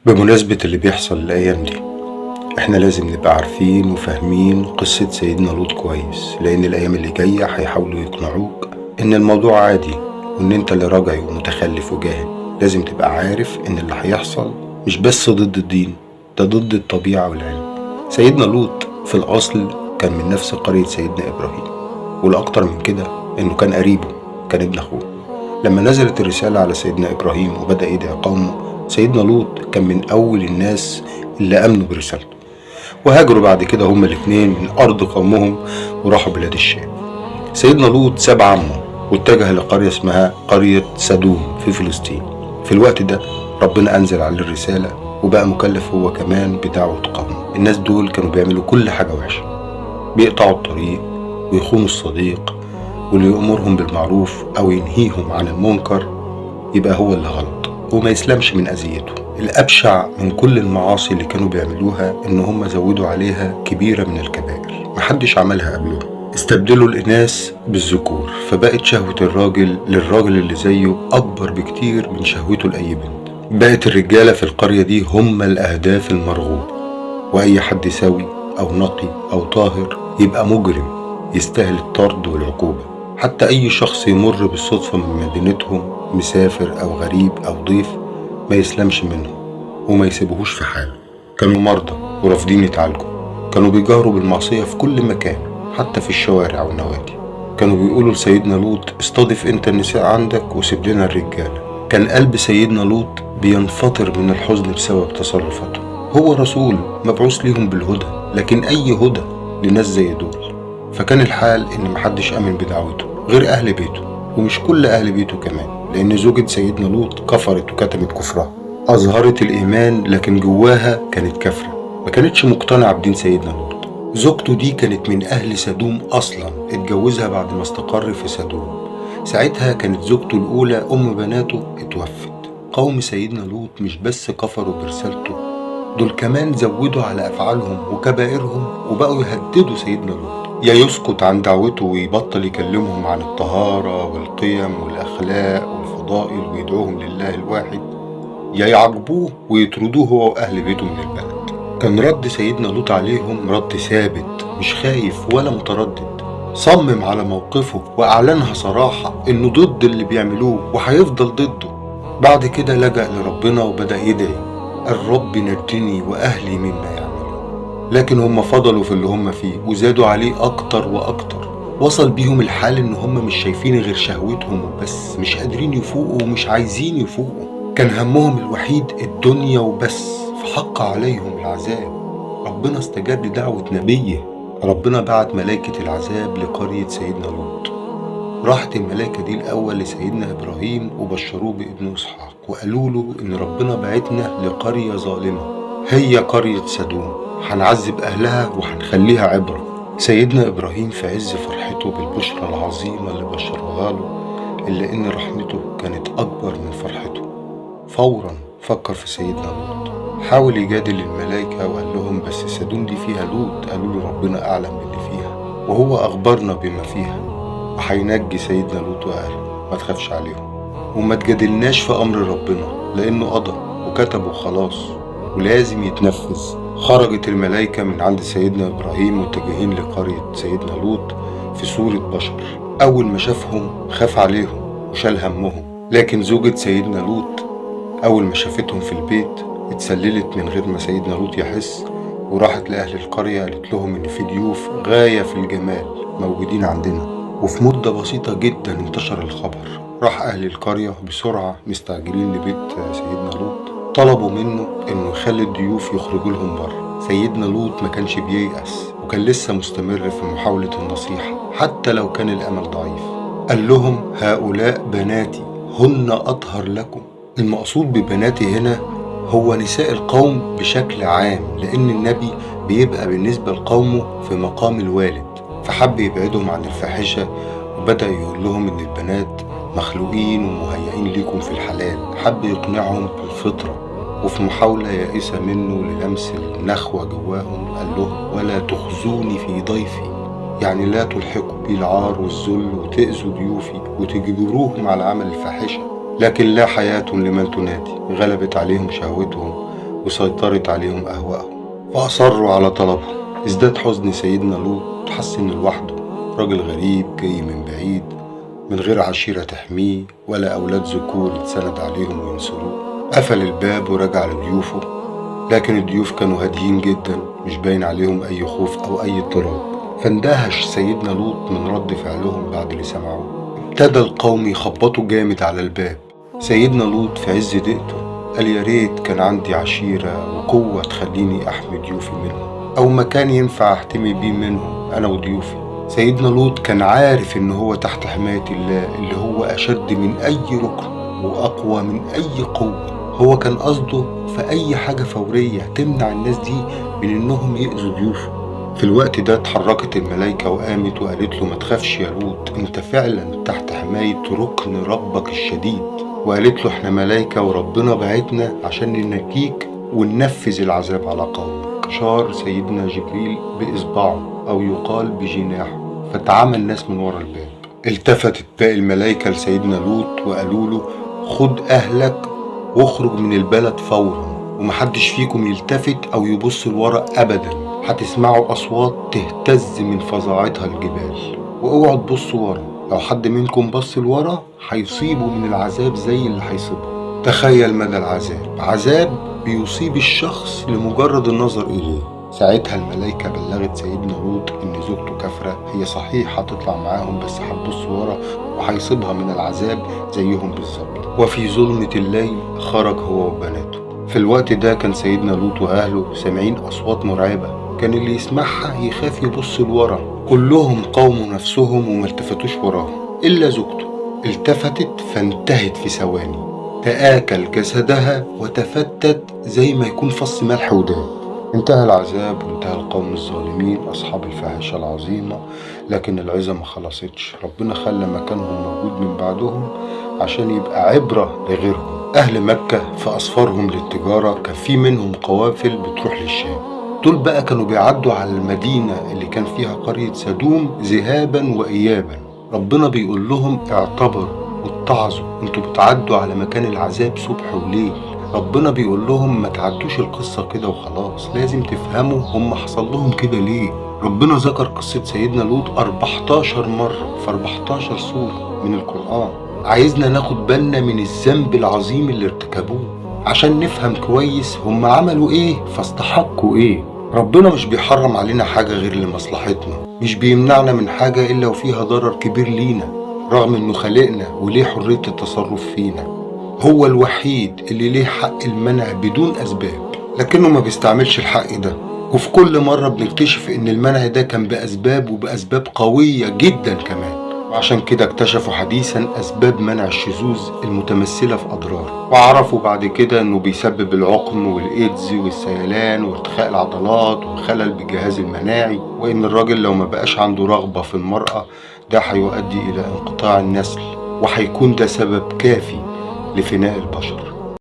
بمناسبة اللي بيحصل الأيام دي، احنا لازم نبقى عارفين وفاهمين قصة سيدنا لوط كويس، لأن الأيام اللي جاية هيحاولوا يقنعوك إن الموضوع عادي وإن انت اللي راجعي ومتخلف وجاهل. لازم تبقى عارف إن اللي هيحصل مش بس ضد الدين، ده ضد الطبيعة والعلم. سيدنا لوط في الأصل كان من نفس قرية سيدنا إبراهيم، والأكتر من كده إنه كان قريبه، كان ابن أخوه. لما نزلت الرسالة على سيدنا إبراهيم وبدأ يدعي قومه، سيدنا لوط كان من أول الناس اللي آمنوا برسالته، وهاجروا بعد كده هما الاتنين من أرض قومهم وراحوا بلاد الشام. سيدنا لوط ساب عمه واتجه لقرية اسمها قرية سدوم في فلسطين. في الوقت ده ربنا أنزل عليه الرسالة وبقى مكلف هو كمان بدعوة قومه. الناس دول كانوا بيعملوا كل حاجة وحشة، بيقطعوا الطريق ويخونوا الصديق، واللي يأمرهم بالمعروف أو ينهيهم عن المنكر يبقى هو اللي غلط وما يسلمش من أذيته. الأبشع من كل المعاصي اللي كانوا بيعملوها إن هم زودوا عليها كبيرة من الكبائر محدش عملها قبلهم. استبدلوا الإناث بالذكور، فبقت شهوة الراجل للراجل اللي زيه أكبر بكتير من شهوته لأي بنت. بقت الرجالة في القرية دي هم الأهداف المرغوبة، وأي حد سوي أو نقي أو طاهر يبقى مجرم يستاهل الطرد والعقوبة. حتى أي شخص يمر بالصدفة من مدينتهم مسافر أو غريب أو ضيف ما يسلمش منهم وما يسيبوهوش في حاله. كانوا مرضى ورافضين يتعالجوا، كانوا بيجاهروا بالمعصية في كل مكان حتى في الشوارع والنوادي. كانوا بيقولوا لسيدنا لوط استضيف انت النساء عندك وسيب لنا الرجالة. كان قلب سيدنا لوط بينفطر من الحزن بسبب تصرفاته. هو رسول مبعوث ليهم بالهدى، لكن أي هدى لناس زي دول؟ فكان الحال إن محدش آمن بدعوته غير أهل بيته، ومش كل أهل بيته كمان، لأن زوجة سيدنا لوط كفرت وكتمت كفرها. أظهرت الإيمان لكن جواها كانت كافرة، ما كانتش مقتنعة بدين سيدنا لوط. زوجته دي كانت من أهل سدوم أصلا، اتجوزها بعد ما استقر في سدوم. ساعتها كانت زوجته الأولى أم بناته اتوفت. قوم سيدنا لوط مش بس كفروا برسالته، دول كمان زودوا على أفعالهم وكبائرهم وبقوا يهددوا سيدنا لوط. يا يسكت عن دعوته ويبطل يكلمهم عن الطهارة والقيم والأخلاق والفضائل ويدعوهم لله الواحد، يا يعاقبوه ويطردوه هو وأهل بيته من البلد. كان رد سيدنا لوط عليهم رد ثابت، مش خايف ولا متردد. صمم على موقفه وأعلنها صراحة إنه ضد اللي بيعملوه وهيفضل ضده. بعد كده لجأ لربنا وبدأ يدعي الرب نجني وأهلي مما يعملون. لكن هم فضلوا في اللي هم فيه وزادوا عليه أكتر وأكتر. وصل بيهم الحال إن هم مش شايفين غير شهوتهم وبس، مش قادرين يفوقوا ومش عايزين يفوقوا. كان همهم الوحيد الدنيا وبس، فحق عليهم العذاب. ربنا استجاب لدعوة نبيه. ربنا بعت ملائكة العذاب لقرية سيدنا لوط. راحت الملائكة دي الأول لسيدنا إبراهيم وبشروه بابنه إسحاق، وقالوا له إن ربنا بعتنا لقرية ظالمة هي قرية سدوم، هنعذب أهلها وهنخليها عبرة. سيدنا إبراهيم في عز فرحته بالبشرى العظيمة اللي بشروها له، إلا إن رحمته كانت أكبر من فرحته. فورا فكر في سيدنا لوط، حاول يجادل الملائكة وقال لهم بس سدوم دي فيها لوط. قالوا له ربنا أعلم باللي فيها وهو أخبرنا بما فيها، وهينجي سيدنا لوط وأهله، ما تخافش عليهم وما تجادلناش في أمر ربنا لأنه قضى وكتب وخلاص ولازم يتنفذ. خرجت الملائكة من عند سيدنا إبراهيم متجهين لقرية سيدنا لوط في صورة بشر. أول ما شافهم خاف عليهم وشال همهم، لكن زوجة سيدنا لوط أول ما شافتهم في البيت اتسللت من غير ما سيدنا لوط يحس، وراحت لأهل القرية قالت لهم إن في ضيوف غاية في الجمال موجودين عندنا. وفي مدة بسيطة جدا انتشر الخبر. راح أهل القرية بسرعة مستعجلين لبيت سيدنا لوط، طلبوا منه إنه يخلي الضيوف يخرجوا لهم بره. سيدنا لوط ما كانش بييأس وكان لسه مستمر في محاولة النصيحة حتى لو كان الأمل ضعيف. قال لهم هؤلاء بناتي هن أطهر لكم. المقصود ببناتي هنا هو نساء القوم بشكل عام، لأن النبي بيبقى بالنسبة لقومه في مقام الوالد، فحب يبعدهم عن الفاحشة وبدأ يقول لهم إن البنات مخلوقين ومهيئين ليكم في الحلال. حب يقنعهم بالفطرة، وفي محاولة يائسة منه للمس النخوة جواهم قال لهم ولا تخزوني في ضيفي، يعني لا تلحقوا بي العار والذل وتأذوا ضيوفي وتجبروهم على عمل الفاحشة. لكن لا حياة لمن تنادي. غلبت عليهم شهوتهم وسيطرت عليهم أهواءهم، فأصروا على طلبهم. ازداد حزن سيدنا لوط، حس إنه لوحده، راجل غريب جاي من بعيد من غير عشيرة تحميه ولا أولاد ذكور يتسند عليهم وينصروه. قفل الباب ورجع لضيوفه، لكن الضيوف كانوا هاديين جدا، مش باين عليهم أي خوف أو أي اضطراب. فاندهش سيدنا لوط من رد فعلهم بعد اللي سمعوه. ابتدى القوم يخبطوا جامد على الباب. سيدنا لوط في عز ضيقته قال يا ريت كان عندي عشيرة وقوة تخليني أحمي ضيوفي منهم، أو مكان ينفع أحتمي بيه منهم أنا وضيوفي. سيدنا لوط كان عارف إن هو تحت حماية الله اللي هو أشد من أي ركن وأقوى من أي قوة. هو كان قصده في أي حاجة فورية تمنع الناس دي من إنهم يأذوا ضيوفه. في الوقت ده اتحركت الملايكة وقامت وقالت له ما تخافش يا لوط، انت فعلا تحت حماية ركن ربك الشديد. وقالت له احنا ملايكة وربنا بعتنا عشان ننجيك وننفذ العذاب على قومك. شار سيدنا جبريل بإصبعه أو يقال بجناحه، فتعامل الناس من ورا الباب. التفتت باقي الملايكة لسيدنا لوط وقالوا له خد أهلك واخرج من البلد فورا، ومحدش فيكم يلتفت أو يبص لورا أبدا، هتسمعوا أصوات تهتز من فظاعتها الجبال، واوعوا تبصوا ورا، لو حد منكم بص لورا هيصيبوا من العذاب زي اللي هيصيبه. تخيل مدى العذاب، عذاب بيصيب الشخص لمجرد النظر إليه. ساعتها الملايكة بلغت سيدنا لوط إن زوجته كافرة، هي صحيح هتطلع معاهم بس هتبص ورا وهيصيبها من العذاب زيهم بالظبط. وفي ظلمة الليل خرج هو وبناته. في الوقت ده كان سيدنا لوط وأهله سامعين أصوات مرعبة، كان اللي يسمعها يخاف يبص لورا. كلهم قاوموا نفسهم وما التفتوش وراهم إلا زوجته. التفتت فانتهت في ثواني، تآكل جسدها وتفتت زي ما يكون فص ملح وداب. انتهى العذاب وانتهى القوم الظالمين أصحاب الفاحشة العظيمة، لكن العظة ما خلصتش. ربنا خلى مكانهم موجود من بعدهم عشان يبقى عبرة لغيرهم. أهل مكة في أسفارهم للتجارة كان في منهم قوافل بتروح للشام. دول بقى كانوا بيعدوا على المدينة اللي كان فيها قرية سدوم ذهابا وإيابا. ربنا بيقول لهم اعتبروا واتعظوا، انتوا بتعدوا على مكان العذاب صبح وليل. ربنا بيقول لهم ما تعدوش القصة كده وخلاص، لازم تفهموا هم حصل لهم كده ليه. ربنا ذكر قصة سيدنا لوط 14 مرة في 14 سورة من القرآن. عايزنا ناخد بالنا من الذنب العظيم اللي ارتكبوه عشان نفهم كويس هم عملوا ايه فاستحقوا ايه. ربنا مش بيحرم علينا حاجة غير لمصلحتنا، مش بيمنعنا من حاجة إلا وفيها ضرر كبير لينا، رغم إنه خلقنا وليه حرية التصرف فينا. هو الوحيد اللي ليه حق المنع بدون أسباب، لكنه ما بيستعملش الحق ده. وفي كل مرة بنكتشف إن المنع ده كان بأسباب وبأسباب قوية جدا كمان. وعشان كده اكتشفوا حديثا أسباب منع الشذوذ المتمثلة في أضراره، وعرفوا بعد كده إنه بيسبب العقم والإيدز والسيلان وارتخاء العضلات وخلل بالجهاز المناعي، وإن الراجل لو ما بقاش عنده رغبة في المرأة ده هيؤدي إلى انقطاع النسل، وهيكون ده سبب كافي لفناء البشر.